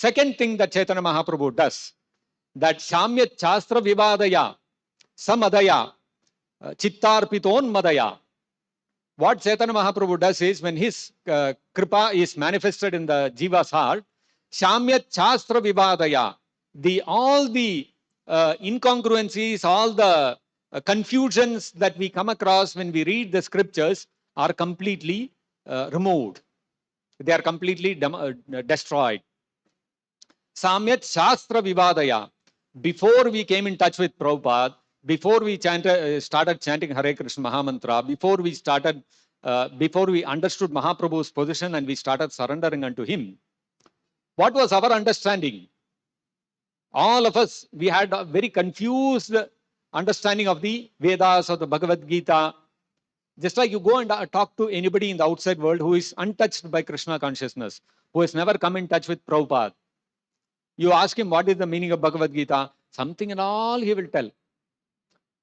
Second thing that Chaitanya Mahaprabhu does, that Shamyat Shastra Vivadaya, Samadaya, Chittarpiton Madaya. What Chaitanya Mahaprabhu does is, when his kripa is manifested in the jiva's heart, Shamyat Shastra Vivadaya, all the incongruencies, all the confusions that we come across when we read the scriptures are completely removed. They are completely destroyed. Samyat Shastra Vivadaya. Before we came in touch with Prabhupada, before we started chanting Hare Krishna Mahamantra, before we understood Mahaprabhu's position and we started surrendering unto him, what was our understanding? All of us, we had a very confused understanding of the Vedas or the Bhagavad Gita. Just like you go and talk to anybody in the outside world who is untouched by Krishna consciousness, who has never come in touch with Prabhupada. You ask him what is the meaning of Bhagavad Gita, something and all he will tell.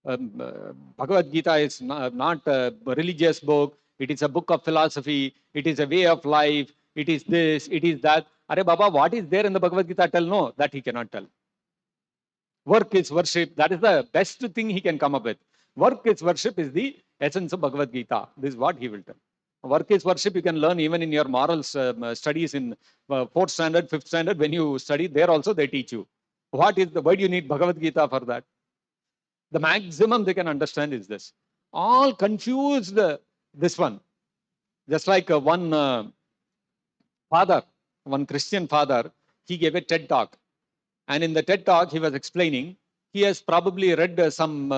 Bhagavad Gita is not a religious book. It is a book of philosophy. It is a way of life. It is this, it is that. Are Baba, what is there in the Bhagavad Gita? Tell. No, that he cannot tell. Work is worship. That is the best thing he can come up with. Work is worship is the essence of Bhagavad Gita. This is what he will tell. Work is worship you can learn even in your morals studies in 4th standard, 5th standard. When you study there also they teach you. Why do you need Bhagavad Gita for that? The maximum they can understand is this. All confused this one. Just like one Christian father, he gave a TED talk. And in the TED talk, he was explaining, he has probably read some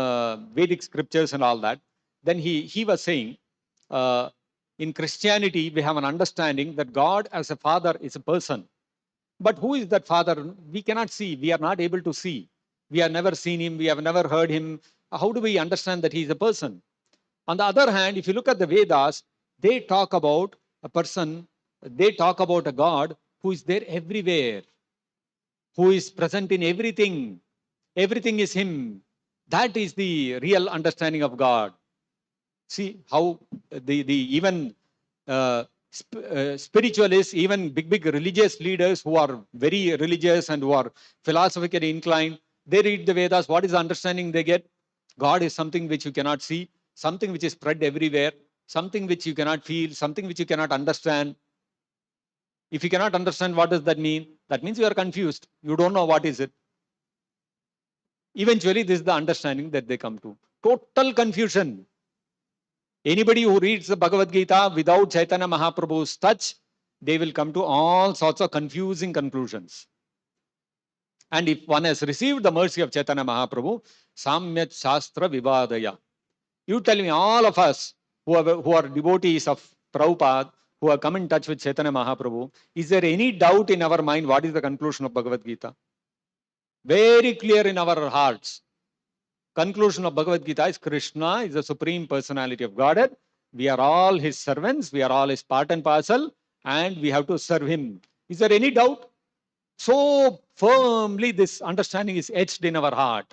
Vedic scriptures and all that. Then he was saying, in Christianity, we have an understanding that God as a father is a person. But who is that father? We cannot see. We are not able to see. We have never seen him. We have never heard him. How do we understand that he is a person? On the other hand, if you look at the Vedas, they talk about a person, they talk about a God who is there everywhere, who is present in everything. Everything is him. That is the real understanding of God. See how the even spiritualists, even big religious leaders who are very religious and who are philosophically inclined, they read the Vedas. What is the understanding they get? God is something which you cannot see, something which is spread everywhere, something which you cannot feel, something which you cannot understand. If you cannot understand, what does that mean? That means you are confused. You don't know what is it. Eventually, this is the understanding that they come to. Total confusion. Anybody who reads the Bhagavad Gita without Chaitanya Mahaprabhu's touch, they will come to all sorts of confusing conclusions. And if one has received the mercy of Chaitanya Mahaprabhu, Samyat Shastra Vivadaya. You tell me, all of us who are devotees of Prabhupada, who have come in touch with Chaitanya Mahaprabhu, is there any doubt in our mind what is the conclusion of Bhagavad Gita? Very clear in our hearts. Conclusion of Bhagavad Gita is Krishna is the Supreme Personality of Godhead. We are all his servants. We are all his part and parcel. And we have to serve him. Is there any doubt? So firmly this understanding is etched in our heart.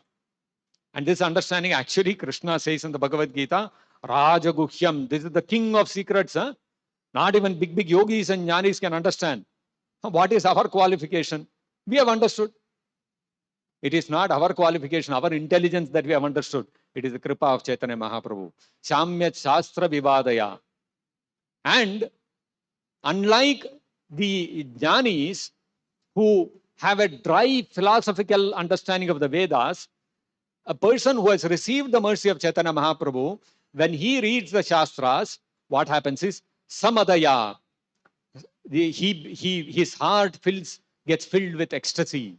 And this understanding actually Krishna says in the Bhagavad Gita, Rajaguhyam. This is the king of secrets. Not even big yogis and jnanis can understand. What is our qualification? We have understood. It is not our qualification, our intelligence that we have understood. It is the kripa of Chaitanya Mahaprabhu. Shamyat Shastra Vivadaya. And unlike the jnanis who have a dry philosophical understanding of the Vedas, a person who has received the mercy of Chaitanya Mahaprabhu, when he reads the Shastras, what happens is Samadaya. His heart gets filled with ecstasy.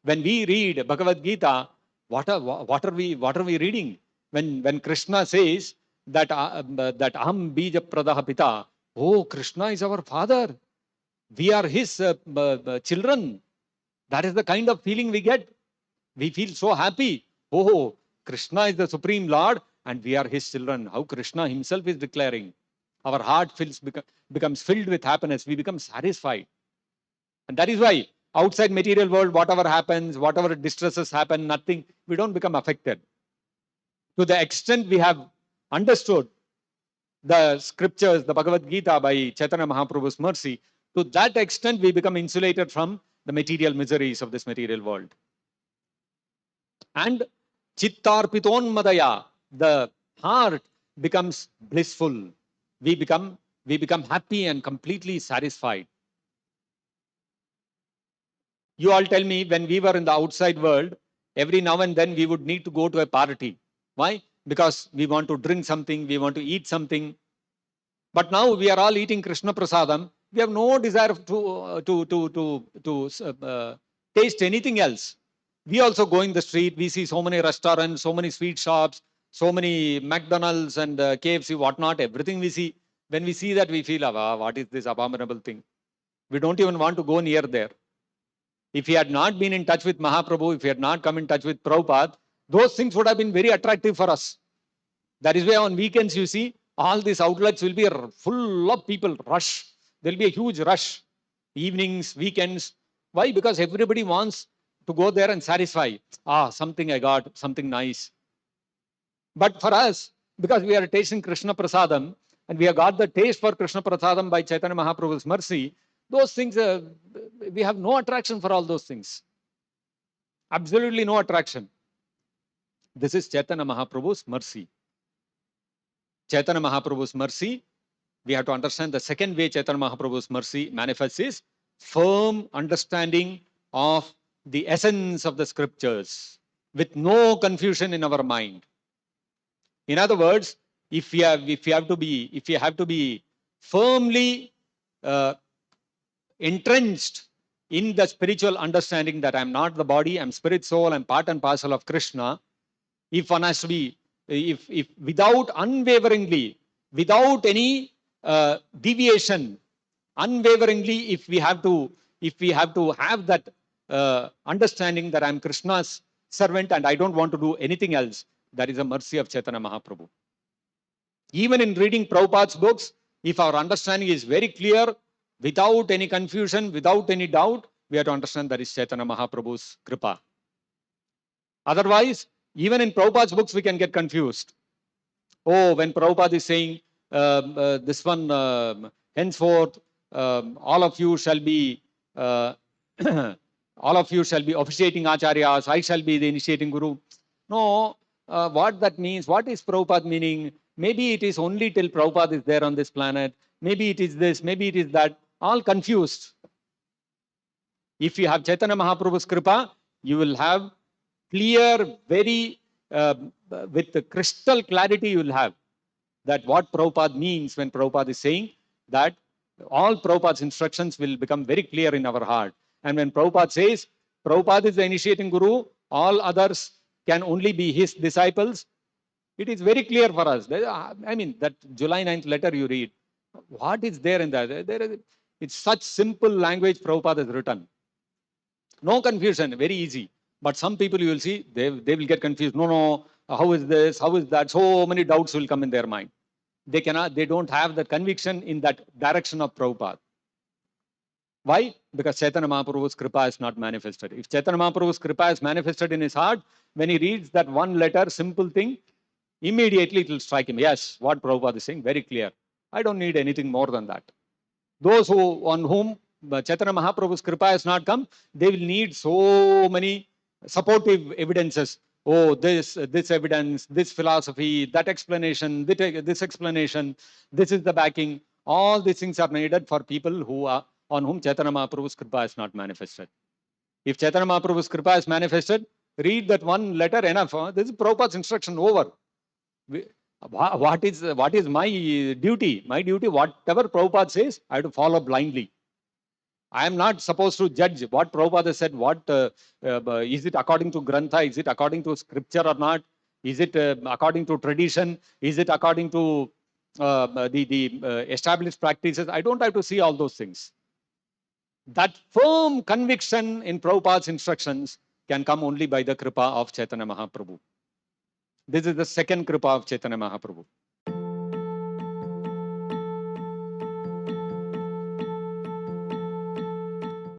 When we read Bhagavad Gita, what are we reading? When Krishna says that Aham Bija Pradaha Pita, oh, Krishna is our father. We are his children. That is the kind of feeling we get. We feel so happy. Oh, Krishna is the Supreme Lord and we are his children. How Krishna himself is declaring. Our heart becomes filled with happiness. We become satisfied. And that is why outside material world, whatever happens, whatever distresses happen, nothing, we don't become affected. To the extent we have understood the scriptures, the Bhagavad Gita by Chaitanya Mahaprabhu's mercy, to that extent we become insulated from the material miseries of this material world. And chittarpiton madaya, the heart becomes blissful. We become happy and completely satisfied. You all tell me, when we were in the outside world, every now and then we would need to go to a party. Why? Because we want to drink something, we want to eat something. But now we are all eating Krishna Prasadam. We have no desire to taste anything else. We also go in the street. We see so many restaurants, so many sweet shops, so many McDonald's and KFC, whatnot, everything we see. When we see that, we feel, what is this abominable thing? We don't even want to go near there. If he had not been in touch with Mahaprabhu, if he had not come in touch with Prabhupada, those things would have been very attractive for us. That is why on weekends, you see, all these outlets will be full of people, rush. There will be a huge rush. Evenings, weekends. Why? Because everybody wants to go there and satisfy. Something I got, something nice. But for us, because we are tasting Krishna Prasadam, and we have got the taste for Krishna Prasadam by Chaitanya Mahaprabhu's mercy, those things, we have no attraction for all those things. Absolutely no attraction. This is Chaitanya Mahaprabhu's mercy. Chaitanya Mahaprabhu's mercy, we have to understand the second way Chaitanya Mahaprabhu's mercy manifests is firm understanding of the essence of the scriptures with no confusion in our mind. In other words, if you have to be firmly entrenched in the spiritual understanding that I'm not the body, I'm spirit, soul, I'm part and parcel of Krishna, if one has to be, if without unwaveringly, without any deviation, unwaveringly, if we have to have that understanding that I'm Krishna's servant and I don't want to do anything else, that is a mercy of Chaitanya Mahaprabhu. Even in reading Prabhupada's books, if our understanding is very clear, without any confusion, without any doubt, we have to understand that is Chaitanya Mahaprabhu's kripa. Otherwise, even in Prabhupada's books, we can get confused. When Prabhupada is saying this one, henceforth, all of you shall be officiating acharyas, I shall be the initiating guru. No, what that means, what is Prabhupada meaning? Maybe it is only till Prabhupada is there on this planet. Maybe it is this, maybe it is that. All confused. If you have Chaitanya Mahaprabhu's kripa, you will have clear, very, with the crystal clarity you will have that what Prabhupada means when Prabhupada is saying that all Prabhupada's instructions will become very clear in our heart. And when Prabhupada says, Prabhupada is the initiating guru, all others can only be his disciples, it is very clear for us. I mean, that July 9th letter you read, what is there in that? It's such simple language Prabhupada has written. No confusion, very easy. But some people you will see, they will get confused. No, how is this? How is that? So many doubts will come in their mind. They don't have the conviction in that direction of Prabhupada. Why? Because Chaitanya Mahaprabhu's kripa is not manifested. If Chaitanya Mahaprabhu's kripa is manifested in his heart, when he reads that one letter, simple thing, immediately it will strike him. Yes, what Prabhupada is saying, very clear. I don't need anything more than that. Those on whom Chaitanya Mahaprabhu's kripa has not come, they will need so many supportive evidences. This evidence, this philosophy, that explanation, this explanation, this is the backing. All these things are needed for people who are on whom Chaitanya Mahaprabhu's kripa is not manifested. If Chaitanya Mahaprabhu's kripa is manifested, read that one letter enough. This is Prabhupada's instruction over. What is my duty? My duty, whatever Prabhupada says, I have to follow blindly. I am not supposed to judge what Prabhupada said. Is it according to Grantha? Is it according to scripture or not? Is it according to tradition? Is it according to the established practices? I don't have to see all those things. That firm conviction in Prabhupada's instructions can come only by the kripa of Chaitanya Mahaprabhu. This is the second kripa of Chaitanya Mahaprabhu.